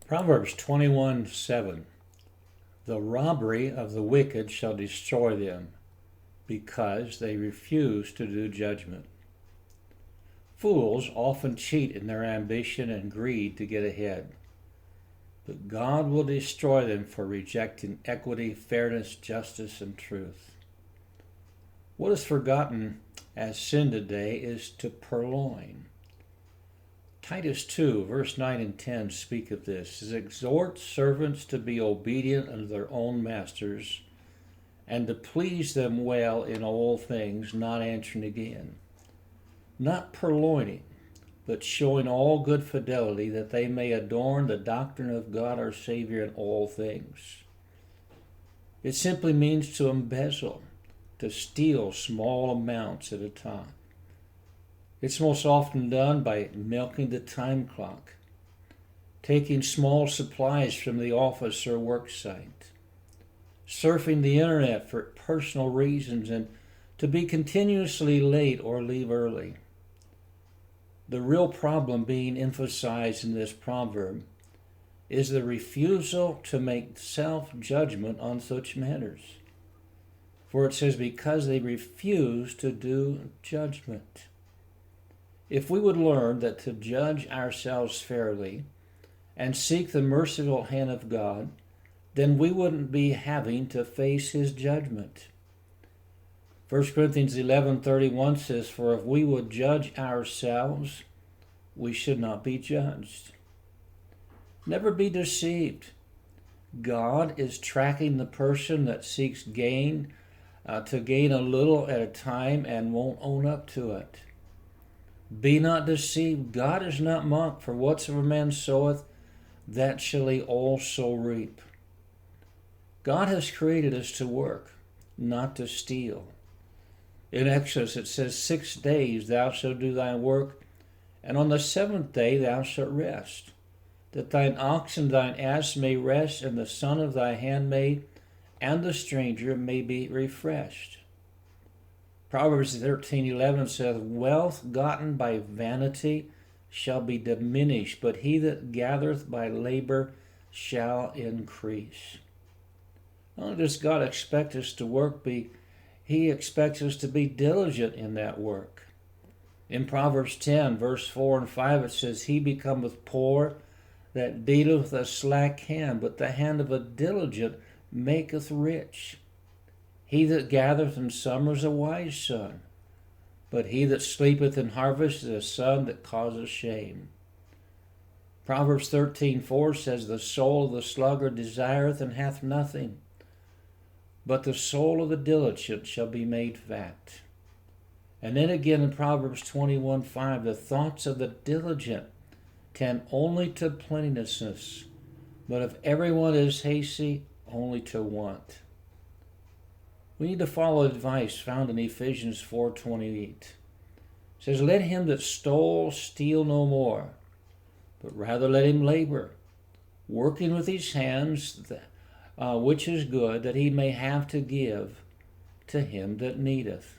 Proverbs 21:7. The robbery of the wicked shall destroy them, because they refuse to do judgment. Fools often cheat in their ambition and greed to get ahead, but God will destroy them for rejecting equity, fairness, justice, and truth. What is forgotten as sin today is to purloin. Titus 2, verse 9 and 10 speak of this. It says, exhort servants to be obedient unto their own masters, and to please them well in all things, not answering again. Not purloining, but showing all good fidelity, that they may adorn the doctrine of God our Savior in all things. It simply means to embezzle, to steal small amounts at a time. It's most often done by milking the time clock, taking small supplies from the office or work site, surfing the internet for personal reasons, and to be continuously late or leave early. The real problem being emphasized in this proverb is the refusal to make self-judgment on such matters. For it says, because they refuse to do judgment. If we would learn that to judge ourselves fairly and seek the merciful hand of God, then we wouldn't be having to face his judgment. 1 Corinthians 11:31 says, for if we would judge ourselves, we should not be judged. Never be deceived. God is tracking the person that seeks to gain a little at a time and won't own up to it. Be not deceived. God is not mocked, for whatsoever man soweth, that shall he also reap. God has created us to work, not to steal. In Exodus it says, 6 days thou shalt do thy work, and on the 7th day thou shalt rest, that thine ox and thine ass may rest, and the son of thy handmaid and the stranger may be refreshed. Proverbs 13:11 says, wealth gotten by vanity shall be diminished, but he that gathereth by labor shall increase. Not only does God expect us to work, he expects us to be diligent in that work. In Proverbs 10, verse 4 and 5, it says, he becometh poor that dealeth with a slack hand, but the hand of a diligent maketh rich. He that gathereth in summer is a wise son, but he that sleepeth in harvest is a son that causeth shame. Proverbs 13:4 says, the soul of the sluggard desireth and hath nothing, but the soul of the diligent shall be made fat. And then again in Proverbs 21:5, the thoughts of the diligent tend only to plenteousness, but of everyone is hasty, only to want. We need to follow advice found in Ephesians 4:28. It says, let him that stole steal no more, but rather let him labor, working with his hands, which is good, that he may have to give to him that needeth.